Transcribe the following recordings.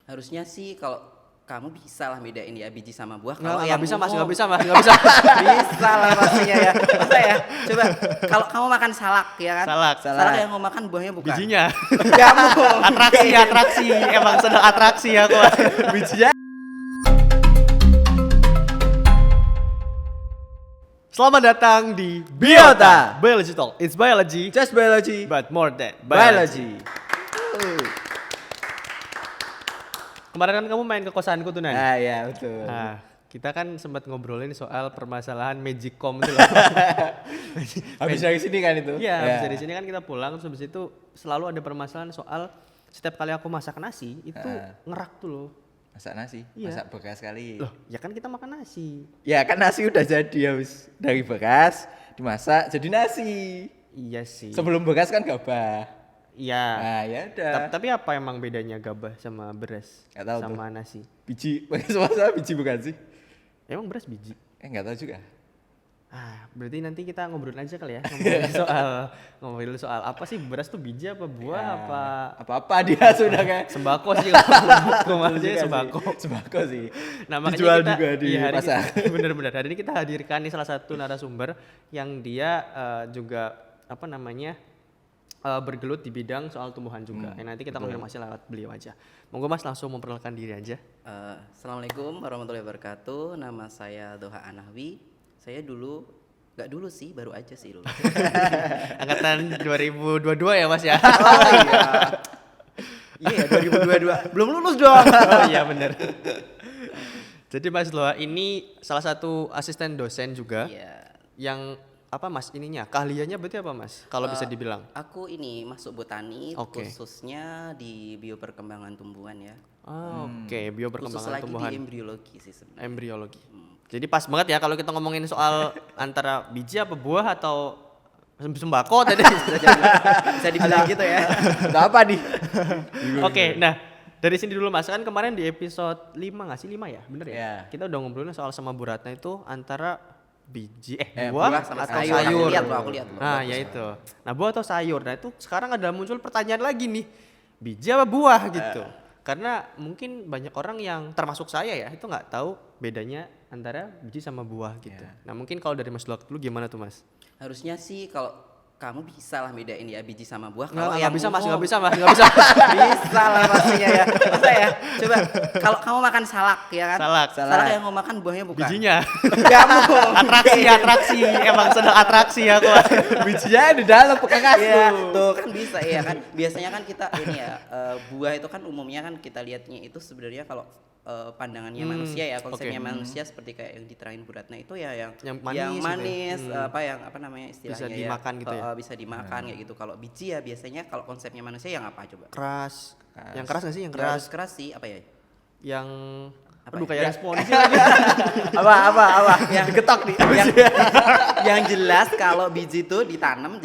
Harusnya sih kalau kamu bisa lah bedain ya biji sama buah. Kalau Nggak yang bisa mas, umum, nggak bisa mas, nggak bisa. bisa lah pastinya ya. Masa ya? Coba kalau kamu makan salak ya kan? Salak. Salak yang mau makan buahnya bukan. Bijinya. Kamu. atraksi, emang sedang atraksi aku. Bijinya. Selamat datang di Biota. Biology Talk. It's biology, Just biology. but more than Biology. Kemarin kan kamu main ke kosanku tuh Nan. Ah ya betul. Nah, kita kan sempat ngobrolin soal permasalahan Magicom itu loh. Habis dari sini kan itu? Iya, habis dari sini kan kita pulang, terus habis itu selalu ada permasalahan soal setiap kali aku masak nasi itu ngerak tuh loh. Masak nasi, Iya. masak bekas kali. Loh, ya kan kita makan nasi. Ya kan nasi udah jadi habis dari bekas dimasak jadi nasi. Iya sih. Sebelum bekas kan gabah. Iya. Nah ya udah. Tapi apa emang bedanya gabah sama beras Nggak tahu sama nasi? Biji, semua biji bukan sih? Emang beras biji? Nggak tahu juga. Berarti nanti kita ngobrol aja kali ya, ngomongin soal apa sih beras tuh biji apa buah Apa dia sudah kayak sembako sih kalau aja sembako. Sembako sih. Nah makanya dijual kita juga di pasar. Bener-bener hari ini kita hadirkan nih salah satu narasumber yang dia juga bergelut di bidang soal tumbuhan juga. Nanti kita konfirmasi lewat beliau aja. Monggo Mas langsung memperkenalkan diri aja. Assalamualaikum warahmatullahi wabarakatuh. Nama saya Doha Anahwi. Saya nggak dulu sih, baru aja sih lulus. Angkatan 2022 ya Mas ya? Oh iya. Iya 2022. Belum lulus dong. Oh iya bener. Jadi Mas Doha ini salah satu asisten dosen juga. Iya. Yang apa Mas ininya? Keahliannya berarti apa Mas? Kalau bisa dibilang. Aku ini masuk botani, Oke. khususnya di bioperkembangan tumbuhan ya. Oke, bio Khusus perkembangan lagi tumbuhan. di embriologi sih sebenarnya. Embriologi. Jadi pas banget ya kalau kita ngomongin soal antara biji apa buah atau sembako tadi. Bisa dibilang gitu ya. Gak apa nih. Oke, nah dari sini dulu Mas, kan kemarin di episode 5 nggak sih? 5 ya? Bener ya? Iya. Kita udah ngobrolin soal sama Bu Ratna itu antara biji Buah buah sama atau sayur. sayur. Aku lihat. Nah, ya itu. Nah, buah atau sayur. Nah, itu sekarang ada muncul pertanyaan lagi nih. Biji apa buah gitu. Karena mungkin banyak orang yang termasuk saya ya, itu nggak tahu bedanya antara biji sama buah gitu. Nah, mungkin kalau dari Mas Duak dulu gimana tuh, Mas? Harusnya sih kalau kamu bisa lah bedain ya biji sama buah. Kalau Nggak yang bisa, Mas. umum, Nggak bisa, Mas. Nggak bisa. bisa lah pastinya ya. Masa ya? Coba kalau kamu makan salak ya kan? Salak. yang mau makan buahnya bukan. Bijinya. Kamu. atraksi. Emang sedang atraksi aku. Bijinya di dalam pakai kasur. Iya. Tuh kan bisa ya kan. Biasanya kan kita ini ya buah itu kan umumnya kan kita lihatnya itu sebenarnya kalau pandangannya manusia ya, konsepnya manusia seperti kayak yang diterangin Bu Ratna itu ya yang manis gitu ya. apa namanya istilahnya Bisa dimakan gitu ya? bisa dimakan kayak gitu. Kalau biji ya biasanya kalau konsepnya manusia yang apa coba? Keras. Yang keras nggak sih? Yang Nggak keras. harus keras sih apa ya? Yang Apa aduh ya? kayak Yang- responsif lagi. apa yang diketok nih yang jelas kalau biji itu ditanam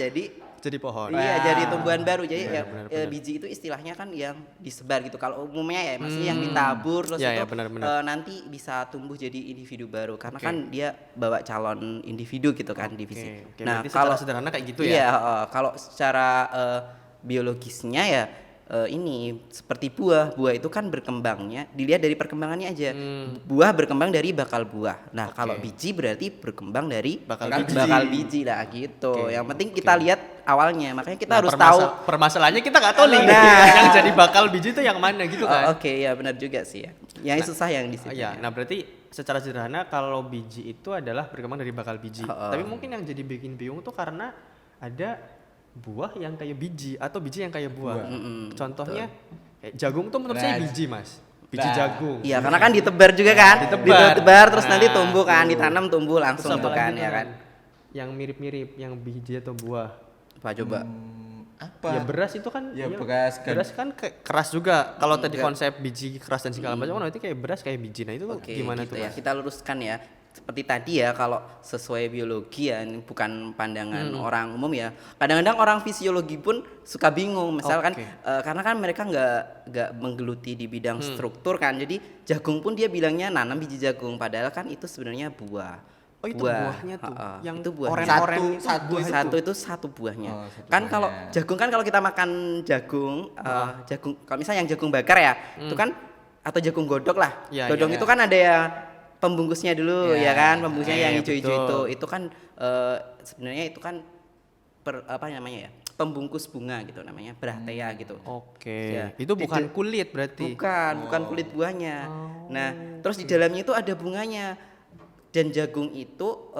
Jadi pohon. iya jadi tumbuhan baru jadi ya, benar. biji itu istilahnya kan yang disebar gitu kalau umumnya ya maksudnya yang ditabur terus Ya, itu ya, benar. nanti bisa tumbuh jadi individu baru karena kan dia bawa calon individu gitu kan divisi. Oke, Nah berarti kalau secara sederhana kayak gitu iya, ya. kalau secara biologisnya ya ini seperti buah itu kan berkembangnya dilihat dari perkembangannya aja. Buah berkembang dari bakal buah. Nah kalau biji berarti berkembang dari Bakal biji lah gitu. Oke, Yang penting kita lihat awalnya, makanya kita harus permasalahannya kita nggak tahu nih Nah. yang jadi bakal biji itu yang mana gitu kan. Oke, ya benar juga sih ya. Yang susah yang di situ. Ya, nah berarti secara sederhana kalau biji itu adalah berkembang dari bakal biji. Tapi mungkin yang jadi bikin bingung tuh karena ada buah yang kayak biji atau biji yang kayak buah. Contohnya kayak jagung tuh menurut saya biji, Mas. Biji jagung. Iya, karena kan ditebar juga kan. Ditebar. Terus nanti Nah, tumbuh kan, ditanam tumbuh Terus langsung apa tuh kan lagi ya tuh, kan. Yang mirip-mirip yang biji atau buah. Apa coba? Apa? Ya beras itu kan Ya, beras kan. beras kan keras juga. Kalau tadi konsep biji keras dan segala macam, nanti kayak beras kayak biji. Nah itu Oke, gimana gitu tuh ya. Mas? Kita luruskan ya. Seperti tadi ya, kalau sesuai biologi ya, ini bukan pandangan orang umum ya. Kadang-kadang orang fisiologi pun suka bingung, misalkan Oke. karena kan mereka nggak menggeluti di bidang struktur kan. Jadi jagung pun dia bilangnya nanam biji jagung, padahal kan itu sebenarnya buah. Oh itu buahnya tuh, yang itu buahnya. oren-oren itu satu buah satu itu satu buahnya. Oh, satu Kan buahnya. kalau jagung kan kalau kita makan jagung, jagung kalau misalnya yang jagung bakar ya, itu kan atau jagung godok lah. Iya, Godong iya. itu kan ada ya pembungkusnya dulu Iya. ya kan, pembungkusnya yang Betul. hijau-hijau itu kan sebenarnya itu kan apa namanya ya? Pembungkus bunga gitu namanya, brahtea gitu. Oke. Ya. Itu bukan Di- kulit berarti. Bukan kulit buahnya. Nah, terus di dalamnya itu ada bunganya. Dan jagung itu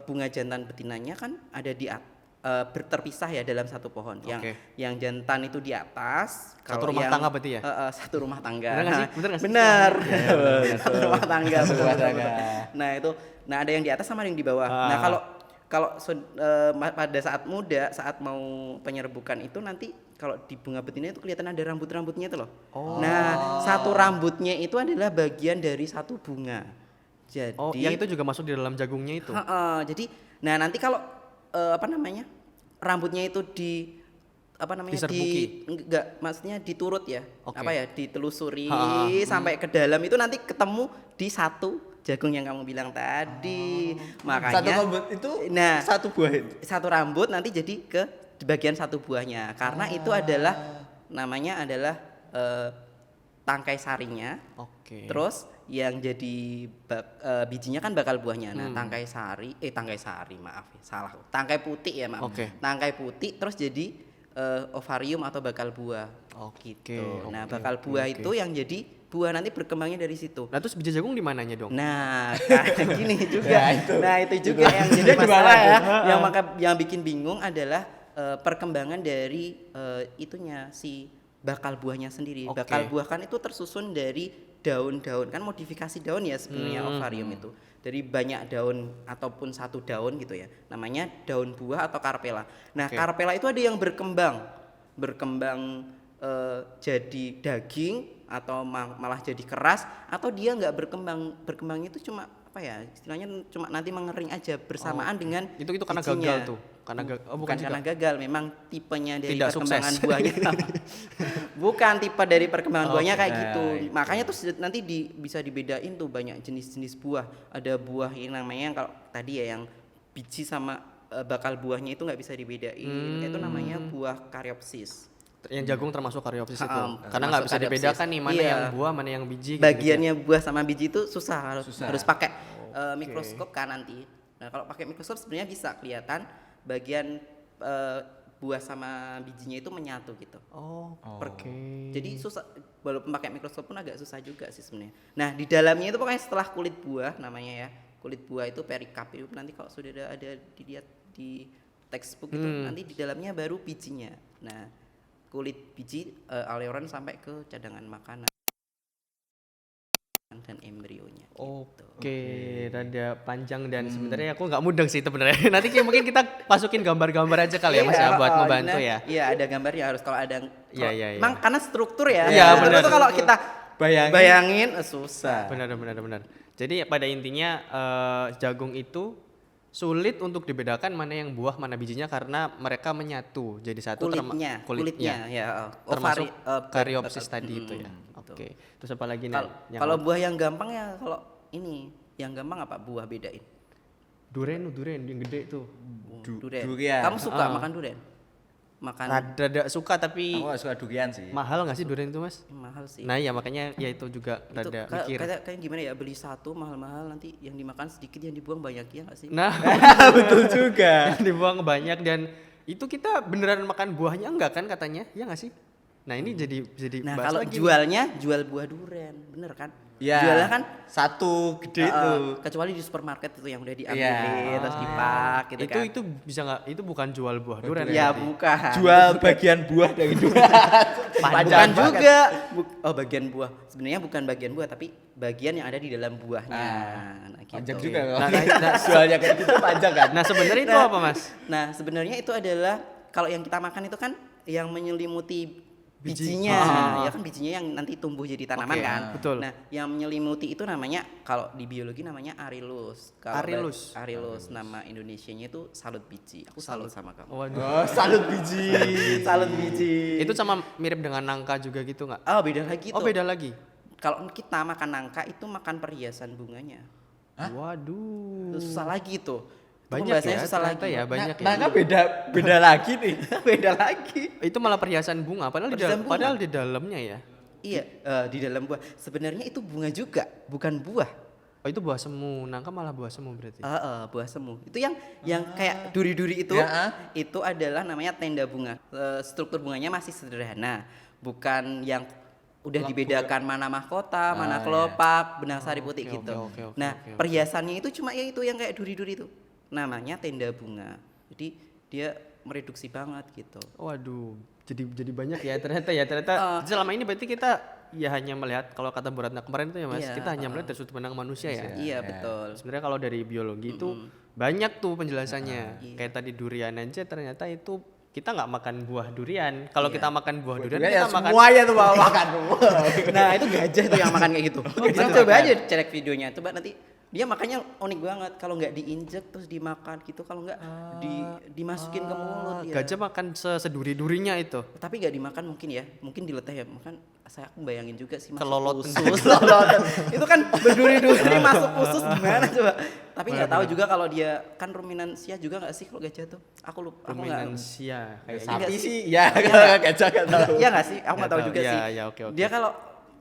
bunga jantan betinanya kan ada terpisah ya dalam satu pohon. Yang jantan itu di atas. Satu rumah tangga berarti ya? Satu rumah tangga. Bener nggak sih? Bener nggak sih? Bener. Betul. Satu rumah tangga. Satu rumah betul, tangga. betul. Nah itu, ada yang di atas sama ada yang di bawah. Nah pada saat muda, saat mau penyerbukan itu nanti kalau di bunga betina itu kelihatan ada rambut-rambutnya itu loh. Nah, satu rambutnya itu adalah bagian dari satu bunga. Jadi yang itu juga masuk di dalam jagungnya itu. jadi nah nanti kalau rambutnya itu Diserbuki. enggak maksudnya diturut ya. Oke. Ditelusuri sampai ke dalam itu nanti ketemu di satu jagung yang kamu bilang tadi. Makanya Satu rambut itu nah, satu buah itu. satu rambut nanti jadi ke di bagian satu buahnya karena itu adalah namanya adalah tangkai sarinya. Oke. Terus yang jadi bijinya kan bakal buahnya. Nah, tangkai sari maaf ya, salah. Tangkai putih ya, maaf. Oke. Tangkai putih terus jadi ovarium atau bakal buah. Oke, Gitu. Nah, oke, bakal oke, buah oke. itu yang jadi buah nanti berkembangnya dari situ. Nah, terus biji jagung di mananya dong? Nah, kayak gini juga. Ya, itu. Nah, itu juga yang jadi Dia di mana masalah ya. tuh? Yang bikin bingung adalah perkembangan dari itunya si bakal buahnya sendiri. Oke. Bakal buah kan itu tersusun dari daun-daun, kan modifikasi daun ya sebenarnya ovarium itu. Dari banyak daun ataupun satu daun gitu ya. Namanya daun buah atau karpela. Nah, Oke. karpela itu ada yang berkembang jadi daging atau malah jadi keras, atau dia nggak berkembangnya itu cuma apa ya istilahnya cuma nanti mengering aja bersamaan dengan Itu karena bijinya. gagal tuh. Bukan karena gagal, memang tipenya dari Tidak perkembangan sukses. buahnya. Bukan tipe dari perkembangan buahnya kayak gitu. gitu. Makanya tuh nanti bisa dibedain tuh banyak jenis-jenis buah. Ada buah yang namanya yang kalau tadi ya yang biji sama bakal buahnya itu nggak bisa dibedain. Itu namanya buah karyopsis. Yang jagung termasuk karyopsis itu. Karena termasuk nggak bisa karyopsis. dibedakan nih mana Iya. yang buah, mana yang biji. gitu. Bagiannya buah sama biji itu susah. Susah. Harus pakai mikroskop kan nanti. Nah, kalau pakai mikroskop sebenarnya bisa kelihatan bagian buah sama bijinya itu menyatu gitu. Oke. Jadi susah, walaupun pakai mikroskop pun agak susah juga sih sebenarnya. Nah, di dalamnya itu pokoknya setelah kulit buah namanya ya. Kulit buah itu perikarp itu nanti kalau sudah ada dilihat di textbook itu nanti di dalamnya baru bijinya. Nah, kulit biji aleoran sampai ke cadangan makanan dan embrionya. Oke, rada panjang dan sebenarnya aku nggak mudeng sih itu benernya. Nanti mungkin kita masukin gambar-gambar aja kali ya Mas ya buat ngebantu ya. Iya, ada gambarnya harus kalau ada. Iya. Emang karena struktur ya. Iya, Struktur benar. itu kalau kita bayangin susah. Benar. Jadi pada intinya jagung itu sulit untuk dibedakan mana yang buah mana bijinya karena mereka menyatu jadi satu. Kulitnya ya. Termasuk Ovari, karyopsis tadi itu ya. betul. Oke. Terus apa lagi nih? Kalau buah yang gampang ya kalau ini yang gampang apa buah bedain? Duren yang gede tuh. Durian. Kamu suka makan durian? Makan Rada suka tapi Aku gak suka durian sih. mahal nggak sih durian itu Mas? mahal sih. Nah ya makanya ya itu juga Itu rada mikir. kayak gimana ya, beli satu mahal-mahal nanti yang dimakan sedikit yang dibuang banyak ya nggak sih? Nah Betul juga. yang dibuang banyak dan itu kita beneran makan buahnya enggak kan katanya? Ya nggak sih? Nah ini jadi Nah, bahas kalau lagi jual buah durian, bener kan? Ya. Jualnya kan satu gede tuh. kecuali di supermarket itu yang udah diambil Iya. terus dipak gitu kan. itu bisa nggak? Itu bukan jual buah durian Ya berarti. bukan. Jual bagian buah dari durian. Bukan juga. Bagian buah. Sebenarnya bukan bagian buah tapi bagian yang ada di dalam buahnya. Nah, gitu. Panjang juga loh. Nah, Jualnya kayak gitu panjang kan. Nah sebenarnya itu Nah, apa Mas? Nah, sebenarnya itu adalah kalau yang kita makan itu kan yang menyelimuti bijinya, ya kan bijinya yang nanti tumbuh jadi tanaman Oke, kan. betul. Nah, yang menyelimuti itu namanya kalau di biologi namanya arilus. Arilus nama Indonesianya itu salut biji. Aku salut sama kamu. Waduh. Oh, salut biji. Salut biji. Itu sama mirip dengan nangka juga gitu nggak? Oh, beda lagi tuh. Oh beda lagi. Kalau kita makan nangka itu makan perhiasan bunganya. Waduh. Itu susah lagi tuh. Itu Banyak pembahasannya ya susah ternyata lagi. ya banyak ya. Nangka beda lagi nih. Beda lagi. Itu malah perhiasan bunga padahal Perhiasan bunga. padahal di dalamnya ya. Iya, di dalam buah. Sebenarnya itu bunga juga, bukan buah. Oh itu buah semu, nangka malah buah semu berarti. Buah semu. Itu yang kayak duri-duri itu, itu adalah namanya tenda bunga. Struktur bunganya masih sederhana, bukan yang udah dibedakan mana mahkota, mana kelopak, benang sari putih gitu. Oke, Nah, perhiasannya itu cuma ya itu yang kayak duri-duri itu. Namanya tenda bunga. Jadi dia mereduksi banget gitu. Waduh, jadi banyak ya ternyata. Selama ini berarti kita ya hanya melihat kalau kata Bu Ratna kemarin itu ya Mas, Iya, kita hanya melihat dari sudut pandang manusia ya. Iya, betul. Sebenarnya kalau dari biologi itu banyak tuh penjelasannya. Kayak tadi durian aja ternyata itu kita nggak makan buah durian. Kalau kita makan buah durian ya kita makan semuanya tuh makan semua. Nah, itu gajah tuh yang makan kayak gitu. Nanti coba aja cek videonya. Coba nanti dia makannya unik banget. Kalau nggak diinjek terus dimakan gitu, kalau nggak dimasukin ke mulut ya. Gajah makan seduri-durinya itu. Tapi nggak dimakan mungkin ya, mungkin dileteh ya. Aku bayangin juga sih masuk Kelolot. usus. Itu kan berduri-duri masuk usus gimana coba. Tapi nggak tahu juga kalau dia kan ruminansia juga nggak sih kalau gajah tuh. Aku lupa. Ruminansia kayaknya. Sapi Iya sih, ya gajah nggak tahu. Iya nggak sih? Aku nggak tahu juga Iya, sih. iya, oke. Dia kalau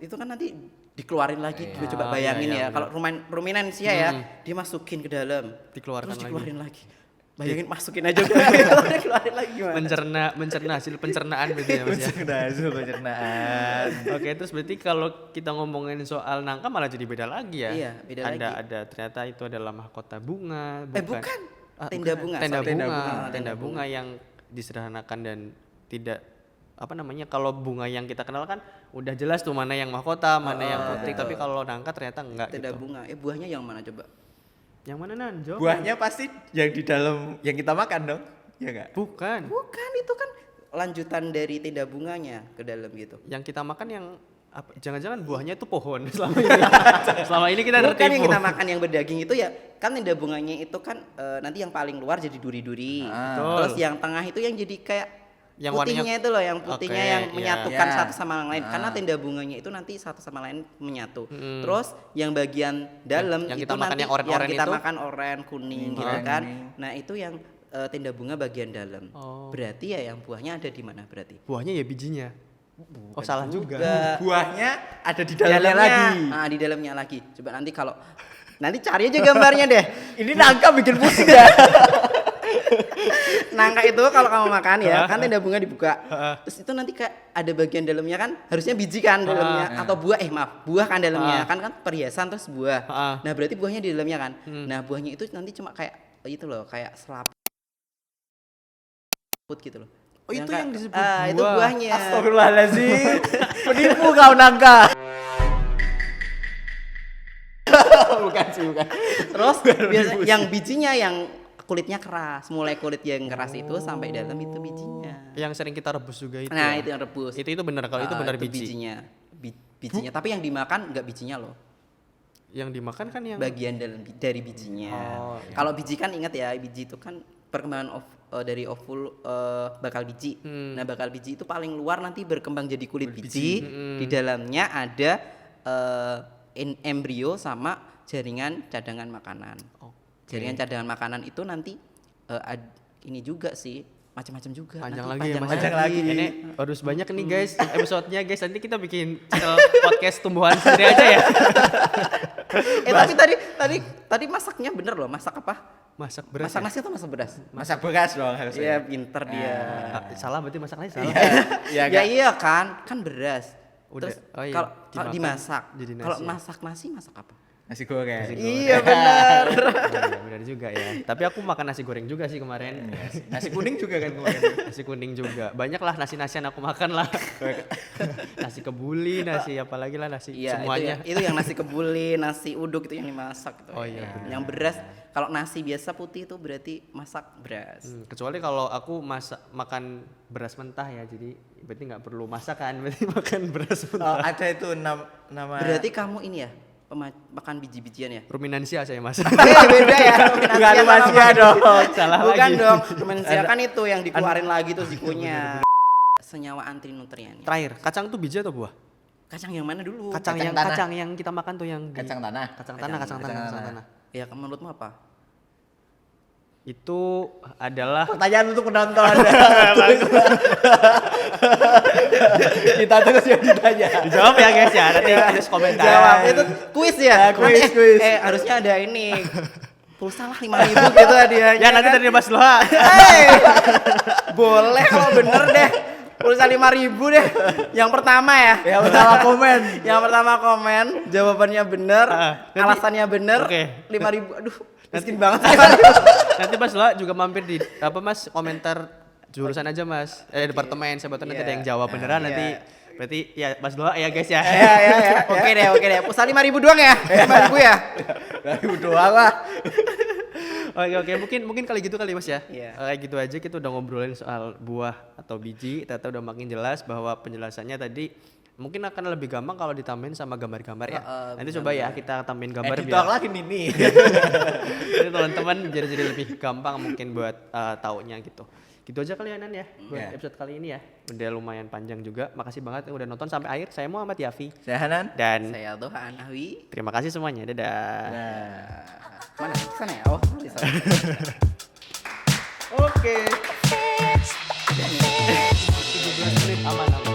itu kan nanti dikeluarin lagi, coba bayangin ya. Kalau ruminansia ya, dia masukin ke dalam, Dikeluarkan terus lagi. dikeluarin lagi. Bayangin masukin aja udah dikeluarin lagi gimana? Mencerna hasil pencernaan berarti ya Mas ya. Pencernaan. Oke, terus berarti kalau kita ngomongin soal nangka malah jadi beda lagi ya. Iya, beda lagi. Ada ternyata itu adalah mahkota bunga, Bukan. Tenda bunga. Tenda sorry. bunga, Tenda tenda bunga yang disederhanakan dan tidak apa namanya, kalau bunga yang kita kenal kan udah jelas tuh mana yang mahkota, mana yang putih, tapi kalau nangka ternyata enggak Tenda gitu. bunga. Buahnya yang mana coba? Yang mana Nan? Jawab. Buahnya pasti yang di dalam yang kita makan dong. Iya enggak? Bukan. Bukan, itu kan lanjutan dari tenda bunganya ke dalam gitu. Yang kita makan yang apa? Jangan-jangan buahnya itu pohon selama ini. Selama ini kita Bukan tertipu. yang kita makan yang berdaging itu ya, kan tenda bunganya itu kan nanti yang paling luar jadi duri-duri. Betul. Terus yang tengah itu yang jadi kayak Yang putihnya warnanya- itu loh, yang putihnya Oke, yang iya. menyatukan Iya. satu sama lain. Karena tenda bunganya itu nanti satu sama lain menyatu. Terus yang bagian dalam yang itu kita makan nanti yang oren-oren kita itu? makan oren kuning gitu Oren, kan. kuning. Nah, itu yang tenda bunga bagian dalam. Oh. Berarti ya yang buahnya ada di mana berarti? Buahnya ya bijinya. Oh, salah juga. Buahnya ada di dalamnya Dalamnya lagi. Ah, di dalamnya lagi. Coba nanti kalau nanti cari aja gambarnya deh. Ini nangka bikin pusing ya. Nangka itu kalau kamu makan ya, kan tenda bunga dibuka. Terus itu nanti kayak ada bagian dalamnya kan, harusnya biji kan dalamnya atau buah buah kan dalamnya. Kan perhiasan terus buah. Nah, berarti buahnya di dalamnya kan. Nah, buahnya itu nanti cuma kayak itu loh, kayak selaput gitu loh. Oh, itu kayak- yang disebut itu buah. buahnya. Astagfirullahaladzim. Penipu kau nangka. Bukan sih, bukan. Terus biasa yang bijinya yang kulitnya keras, mulai kulit yang keras itu sampai dalam itu bijinya. Yang sering kita rebus juga itu. Nah, ya? itu yang rebus. Itu benar kalau itu benar biji. bijinya. Bijinya, tapi yang dimakan enggak bijinya loh. Yang dimakan kan yang Bagian dari bijinya. Oh, iya. Kalau biji kan ingat ya, biji itu kan perkembangan dari ovul bakal biji. Nah, bakal biji itu paling luar nanti berkembang jadi kulit biji. Di dalamnya ada embrio sama jaringan cadangan makanan. Jaringan cadangan makanan itu nanti ini juga sih macam-macam juga. panjang Nanti lagi ya Mas. panjang lagi. Ini harus banyak nih guys episodenya guys. Nanti kita bikin channel podcast tumbuhan sendiri aja ya. Tapi tadi masaknya bener loh. Masak apa? Masak beras. Masak ya? nasi atau masak beras? Masak beras dong Iya, harusnya. pinter dia. Salah berarti masak nasi salah. Iya Ya iya kan beras. Udah. Terus Oh iya, kalau dimakan dimasak, jadi nasi kalau ya. masak nasi masak apa? Nasi goreng. Iya benar. Iya, benar juga ya. Tapi aku makan nasi goreng juga sih kemarin. Nasi kuning juga kan kemarin. Nasi kuning juga. Banyak lah nasi-nasian aku makan lah. Nasi kebuli, nasi apalagi lah nasi Iya, semuanya. itu yang nasi kebuli, nasi uduk itu yang dimasak gitu. Oh iya, benar. Yang beras, kalau nasi biasa putih itu berarti masak beras. Kecuali kalau aku makan beras mentah ya, jadi berarti nggak perlu masakan, berarti makan beras Oh, mentah. ada itu nama. Berarti kamu ini ya, makan biji-bijian ya? Ruminansia saya mas. Beda ya, Bukan manusia dong. Salah Bukan lagi. dong, rumensia kan itu yang dikeluarin lagi tuh zikunya. Senyawa anti nutrien. Terakhir, kacang tuh biji atau buah? Kacang yang mana dulu? Kacang yang tanah. kacang yang kita makan tuh yang Kacang tanah. kacang tanah. Ya menurutmu apa? itu adalah Pertanyaan untuk penonton. Kita terus yang ditanya. dijawab ya guys ya, nanti tulis komentar. Jawab. Itu kuis ya? Kuis, Nanti- kuis. harusnya ada ini. Pulsa lah 5.000 gitu hadiahnya. Ya nanti kan? dari Mas Loha. Hey, boleh kalau bener deh. Pulsa 5.000 deh. Yang pertama ya. Yang pertama komen. Yang pertama komen, jawabannya bener, Nanti- alasannya bener. Oke. 5.000. Aduh, miskin banget. Nanti Mas Loha juga mampir di apa Mas komentar jurusan aja Mas. Departemen siapa tahu nanti ada yang jawab beneran nanti. Berarti ya Mas Loha ya guys ya. Ya. Oke deh. Pulsa 5.000 doang ya? 5.000 ya? Dari doang lah. Oke, mungkin kali gitu kali Mas ya. Iya. Kayak gitu aja kita udah ngobrolin soal buah atau biji, ternyata udah makin jelas bahwa penjelasannya tadi mungkin akan lebih gampang kalau ditambahin sama gambar-gambar ya. Nanti coba ya kita tambahin gambar Editor biar lagi nih. jadi teman-teman jadi lebih gampang mungkin buat taunya gitu. Gitu aja kali ya Nan ya buat episode kali ini ya. Udah lumayan panjang juga. Makasih banget yang udah nonton sampai akhir. Saya Muhammad Yafi Saya Hanan. dan Saya Doha Anawi. terima kasih semuanya. Dadah. Mana? Sana ya? Oh, di sana. Oke. 17 menit aman.